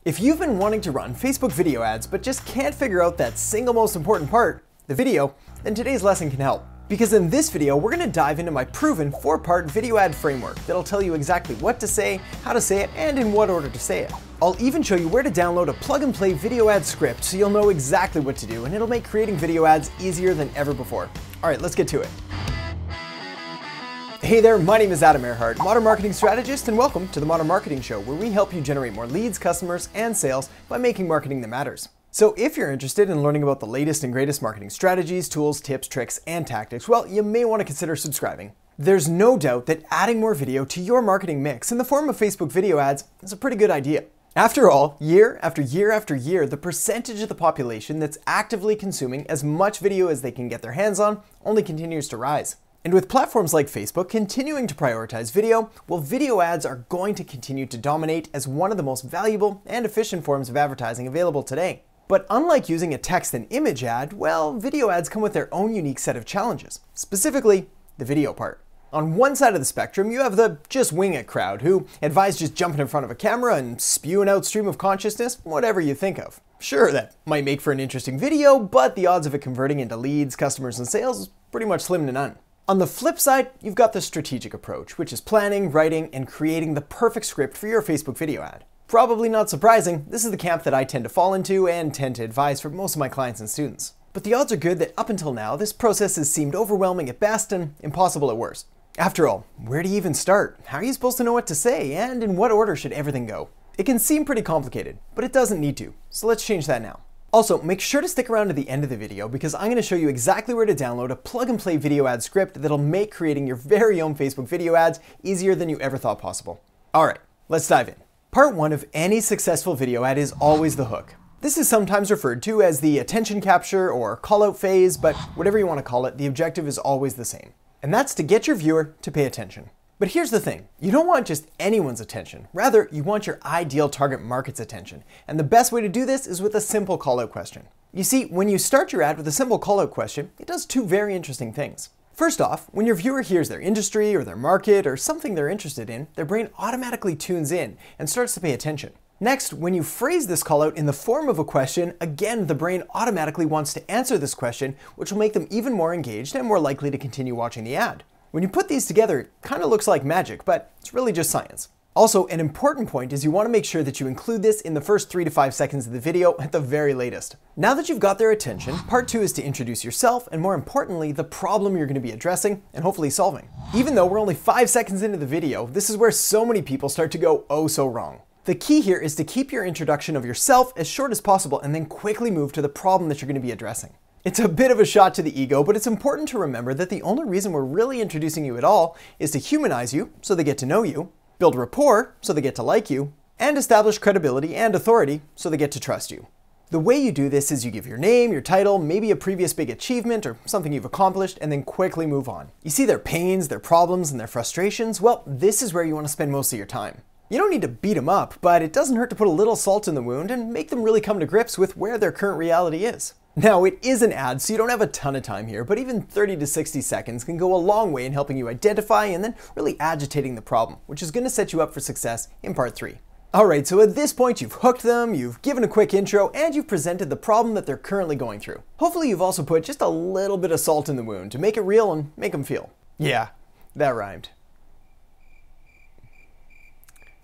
If you've been wanting to run Facebook video ads but just can't figure out that single most important part, the video, then today's lesson can help. Because in this video, we're going to dive into my proven 4-part video ad framework that'll tell you exactly what to say, how to say it, and in what order to say it. I'll even show you where to download a plug-and-play video ad script so you'll know exactly what to do, and it'll make creating video ads easier than ever before. Alright, let's get to it. Hey there, my name is Adam Erhart, Modern Marketing Strategist, and welcome to the Modern Marketing Show, where we help you generate more leads, customers, and sales by making marketing that matters. So if you're interested in learning about the latest and greatest marketing strategies, tools, tips, tricks, and tactics, well, you may want to consider subscribing. There's no doubt that adding more video to your marketing mix in the form of Facebook video ads is a pretty good idea. After all, year after year after year, the percentage of the population that's actively consuming as much video as they can get their hands on only continues to rise. And with platforms like Facebook continuing to prioritize video, well, video ads are going to continue to dominate as one of the most valuable and efficient forms of advertising available today. But unlike using a text and image ad, well, video ads come with their own unique set of challenges, specifically the video part. On one side of the spectrum, you have the just wing it crowd who advise just jumping in front of a camera and spewing out stream of consciousness, whatever you think of. Sure, that might make for an interesting video, but the odds of it converting into leads, customers, and sales is pretty much slim to none. On the flip side, you've got the strategic approach, which is planning, writing, and creating the perfect script for your Facebook video ad. Probably not surprising, this is the camp that I tend to fall into and tend to advise for most of my clients and students. But the odds are good that up until now, this process has seemed overwhelming at best and impossible at worst. After all, where do you even start? How are you supposed to know what to say? And in what order should everything go? It can seem pretty complicated, but it doesn't need to. So let's change that now. Also, make sure to stick around to the end of the video because I'm going to show you exactly where to download a plug-and-play video ad script that'll make creating your very own Facebook video ads easier than you ever thought possible. Alright, let's dive in. Part 1 of any successful video ad is always the hook. This is sometimes referred to as the attention capture or call-out phase, but whatever you want to call it, the objective is always the same. And that's to get your viewer to pay attention. But here's the thing, you don't want just anyone's attention. Rather, you want your ideal target market's attention. And the best way to do this is with a simple call-out question. You see, when you start your ad with a simple call-out question, it does two very interesting things. First off, when your viewer hears their industry or their market or something they're interested in, their brain automatically tunes in and starts to pay attention. Next, when you phrase this call-out in the form of a question, again, the brain automatically wants to answer this question, which will make them even more engaged and more likely to continue watching the ad. When you put these together, it kind of looks like magic, but it's really just science. Also, an important point is you want to make sure that you include this in the first 3 to 5 seconds of the video at the very latest. Now that you've got their attention, part 2 is to introduce yourself and, more importantly, the problem you're going to be addressing and hopefully solving. Even though we're only 5 seconds into the video, this is where so many people start to go oh so wrong. The key here is to keep your introduction of yourself as short as possible and then quickly move to the problem that you're going to be addressing. It's a bit of a shot to the ego, but it's important to remember that the only reason we're really introducing you at all is to humanize you so they get to know you, build rapport so they get to like you, and establish credibility and authority so they get to trust you. The way you do this is you give your name, your title, maybe a previous big achievement or something you've accomplished, and then quickly move on. You see their pains, their problems, and their frustrations? Well, this is where you want to spend most of your time. You don't need to beat them up, but it doesn't hurt to put a little salt in the wound and make them really come to grips with where their current reality is. Now, it is an ad, so you don't have a ton of time here, but even 30 to 60 seconds can go a long way in helping you identify and then really agitating the problem, which is going to set you up for success in part 3. Alright, so at this point you've hooked them, you've given a quick intro, and you've presented the problem that they're currently going through. Hopefully you've also put just a little bit of salt in the wound to make it real and make them feel. Yeah, that rhymed.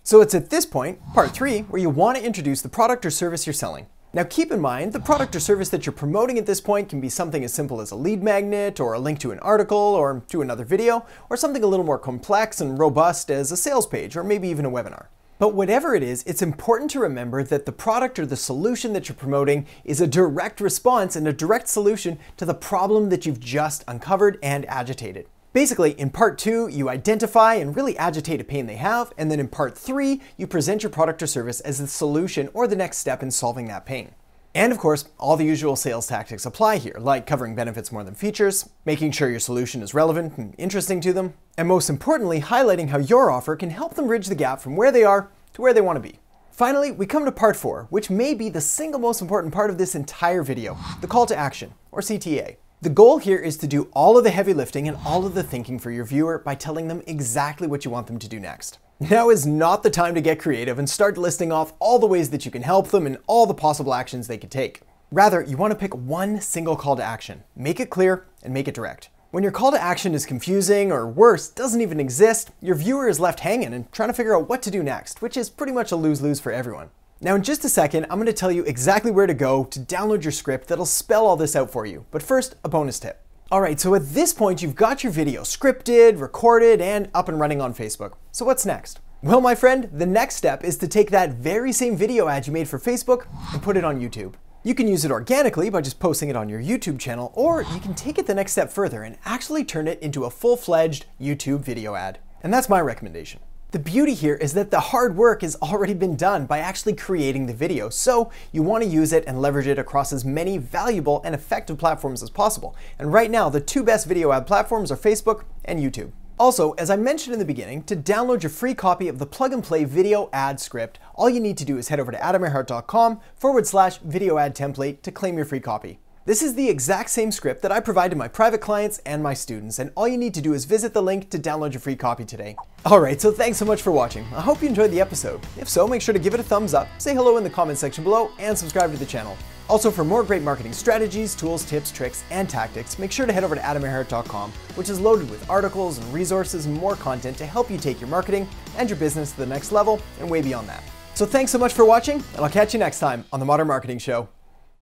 So it's at this point, part 3, where you want to introduce the product or service you're selling. Now keep in mind, the product or service that you're promoting at this point can be something as simple as a lead magnet, or a link to an article, or to another video, or something a little more complex and robust as a sales page, or maybe even a webinar. But whatever it is, it's important to remember that the product or the solution that you're promoting is a direct response and a direct solution to the problem that you've just uncovered and agitated. Basically, in part 2, you identify and really agitate a pain they have, and then in part 3, you present your product or service as the solution or the next step in solving that pain. And of course, all the usual sales tactics apply here, like covering benefits more than features, making sure your solution is relevant and interesting to them, and most importantly, highlighting how your offer can help them bridge the gap from where they are to where they want to be. Finally, we come to part 4, which may be the single most important part of this entire video, the call to action, or CTA. The goal here is to do all of the heavy lifting and all of the thinking for your viewer by telling them exactly what you want them to do next. Now is not the time to get creative and start listing off all the ways that you can help them and all the possible actions they could take. Rather, you want to pick one single call to action, make it clear, and make it direct. When your call to action is confusing, or worse, doesn't even exist, your viewer is left hanging and trying to figure out what to do next, which is pretty much a lose-lose for everyone. Now in just a second, I'm going to tell you exactly where to go to download your script that'll spell all this out for you. But first, a bonus tip. Alright, so at this point you've got your video scripted, recorded, and up and running on Facebook. So what's next? Well, my friend, the next step is to take that very same video ad you made for Facebook and put it on YouTube. You can use it organically by just posting it on your YouTube channel, or you can take it the next step further and actually turn it into a full-fledged YouTube video ad. And that's my recommendation. The beauty here is that the hard work has already been done by actually creating the video, so you want to use it and leverage it across as many valuable and effective platforms as possible. And right now, the two best video ad platforms are Facebook and YouTube. Also, as I mentioned in the beginning, to download your free copy of the plug-and-play video ad script, all you need to do is head over to adamerhart.com/video ad template to claim your free copy. This is the exact same script that I provide to my private clients and my students, and all you need to do is visit the link to download your free copy today. Alright, so thanks so much for watching. I hope you enjoyed the episode. If so, make sure to give it a thumbs up, say hello in the comment section below, and subscribe to the channel. Also, for more great marketing strategies, tools, tips, tricks, and tactics, make sure to head over to adamerhart.com, which is loaded with articles and resources and more content to help you take your marketing and your business to the next level and way beyond that. So thanks so much for watching, and I'll catch you next time on The Modern Marketing Show.